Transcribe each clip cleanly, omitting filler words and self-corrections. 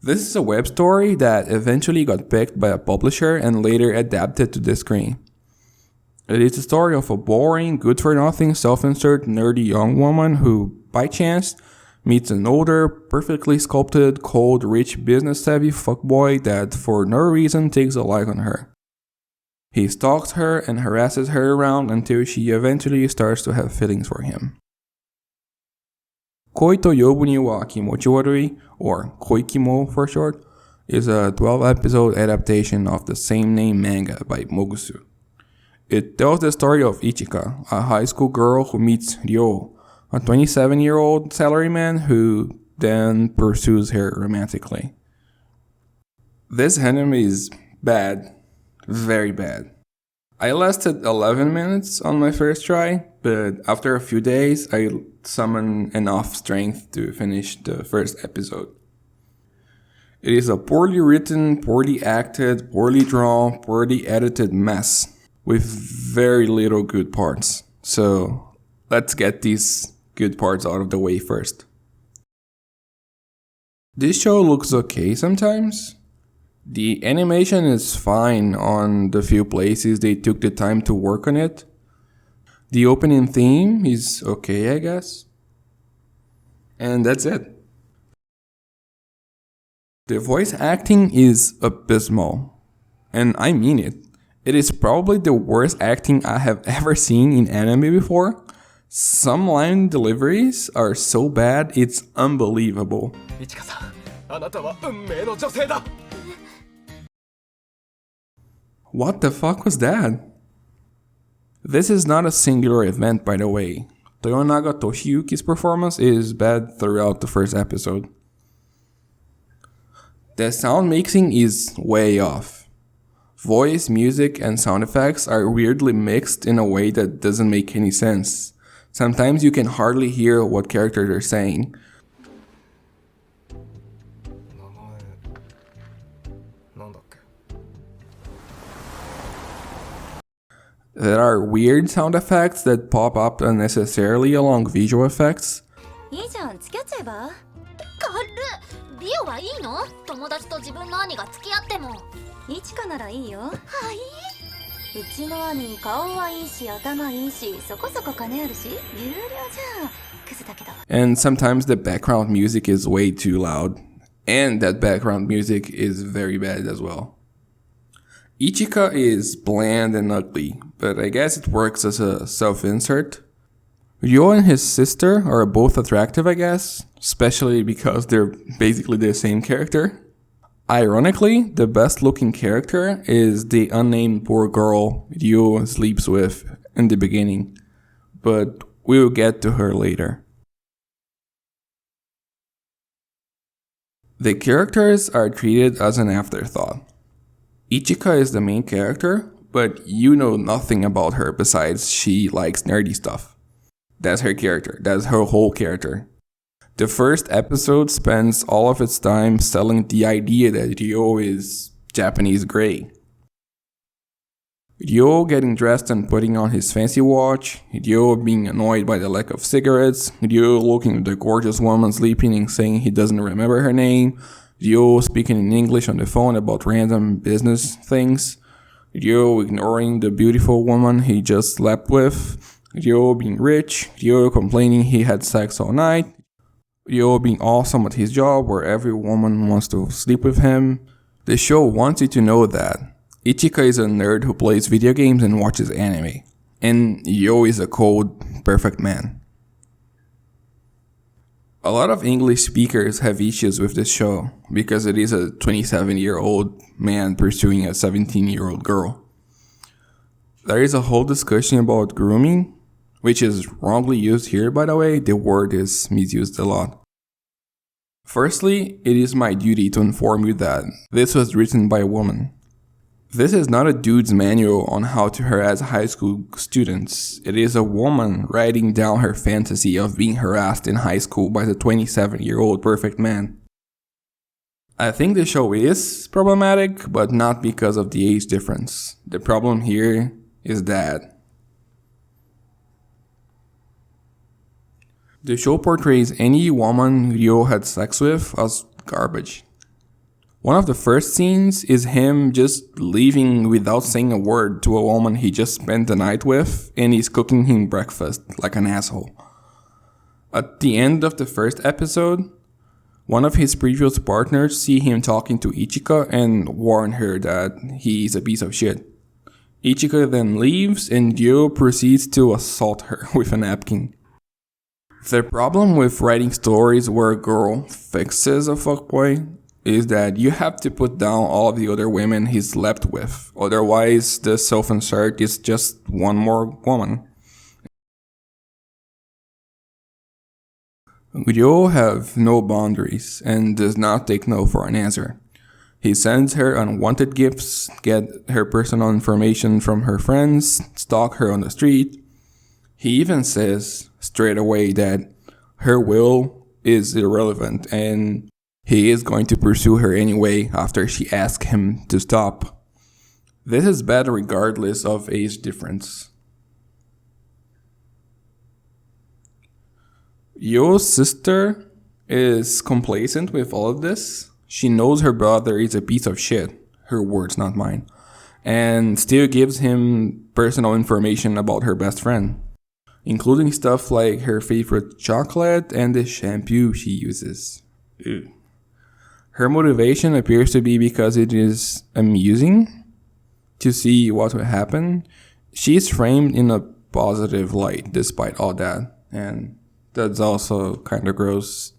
This is a web story that eventually got picked by a publisher and later adapted to the screen. It is the story of a boring, good-for-nothing, self-insert, nerdy young woman who, by chance, meets an older, perfectly sculpted, cold, rich, business-savvy fuckboy that for no reason takes a like on her. He stalks her and harasses her around until she eventually starts to have feelings for him. Koi to Yobu ni wa Kimochi warui, or KoiKimo for short, is a 12-episode adaptation of the same-name manga by Mogusu. It tells the story of Ichika, a high school girl who meets Ryo, a 27-year-old salaryman who then pursues her romantically. This anime is bad. Very bad. I lasted 11 minutes on my first try, but after a few days, I summoned enough strength to finish the first episode. It is a poorly written, poorly acted, poorly drawn, poorly edited mess with very little good parts. So let's get these good parts out of the way first. This show looks okay sometimes. The animation is fine on the few places they took the time to work on it. The opening theme is okay, I guess. And that's it. The voice acting is abysmal. And I mean it. It is probably the worst acting I have ever seen in anime before. Some line deliveries are so bad, it's unbelievable. What the fuck was that? This is not a singular event, by the way. Toyonaga Toshiyuki's performance is bad throughout the first episode. The sound mixing is way off. Voice, music, and sound effects are weirdly mixed in a way that doesn't make any sense. Sometimes you can hardly hear what characters are saying. There are weird sound effects that pop up unnecessarily along visual effects. And sometimes the background music is way too loud. And that background music is very bad as well. Ichika is bland and ugly, but I guess it works as a self-insert. Ryo and his sister are both attractive, I guess, especially because they're basically the same character. Ironically, the best looking character is the unnamed poor girl Ryo sleeps with in the beginning, but we'll get to her later. The characters are treated as an afterthought. Ichika is the main character, but you know nothing about her besides she likes nerdy stuff. That's her character. That's her whole character. The first episode spends all of its time selling the idea that Ryo is Japanese grey. Ryo getting dressed and putting on his fancy watch, Ryo being annoyed by the lack of cigarettes, Ryo looking at the gorgeous woman sleeping and saying he doesn't remember her name, Ryo speaking in English on the phone about random business things, Ryo ignoring the beautiful woman he just slept with, Ryo being rich, Ryo complaining he had sex all night, Ryo being awesome at his job where every woman wants to sleep with him. The show wants you to know that Ichika is a nerd who plays video games and watches anime, and Ryo is a cold, perfect man. A lot of English speakers have issues with this show because it is a 27-year-old man pursuing a 17-year-old girl. There is a whole discussion about grooming, which is wrongly used here, by the way. The word is misused a lot. Firstly, it is my duty to inform you that this was written by a woman. This is not a dude's manual on how to harass high school students. It is a woman writing down her fantasy of being harassed in high school by the 27-year-old perfect man. I think the show is problematic, but not because of the age difference. The problem here is that the show portrays any woman Ryo had sex with as garbage. One of the first scenes is him just leaving without saying a word to a woman he just spent the night with, and he's cooking him breakfast like an asshole. At the end of the first episode, one of his previous partners see him talking to Ichika and warn her that he's a piece of shit. Ichika then leaves and Gyo proceeds to assault her with a napkin. The problem with writing stories where a girl fixes a fuckboy is that you have to put down all of the other women he slept with. Otherwise, the self-insert is just one more woman. Ryo have no boundaries and does not take no for an answer. He sends her unwanted gifts, get her personal information from her friends, stalk her on the street. He even says straight away that her will is irrelevant and he is going to pursue her anyway after she asks him to stop. This is bad regardless of age difference. Yo's sister is complacent with all of this. She knows her brother is a piece of shit, her words not mine, and still gives him personal information about her best friend, including stuff like her favorite chocolate and the shampoo she uses. Ew. Her motivation appears to be because it is amusing to see what will happen. She's framed in a positive light despite all that, and that's also kind of gross.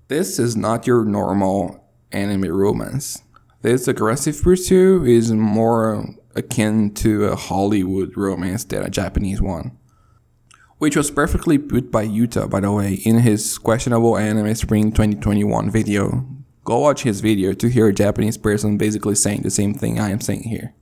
This is not your normal anime romance. This aggressive pursuit is more akin to a Hollywood romance than a Japanese one. Which was perfectly put by Yuta, by the way, in his questionable anime spring 2021 video. Go watch his video to hear a Japanese person basically saying the same thing I am saying here.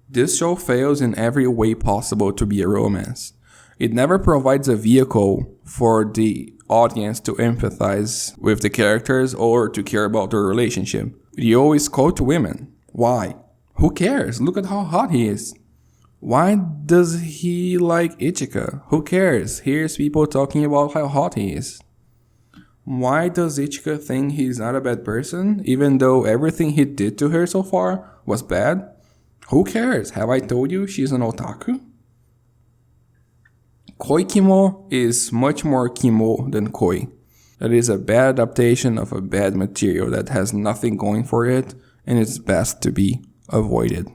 This show fails in every way possible to be a romance. It never provides a vehicle for the audience to empathize with the characters or to care about their relationship. They always quote women. Why? Who cares? Look at how hot he is. Why does he like Ichika? Who cares? Here's people talking about how hot he is. Why does Ichika think he's not a bad person, even though everything he did to her so far was bad? Who cares? Have I told you she's an otaku? KoiKimo is much more kimo than koi. That is a bad adaptation of a bad material that has nothing going for it, and it's best to be avoided.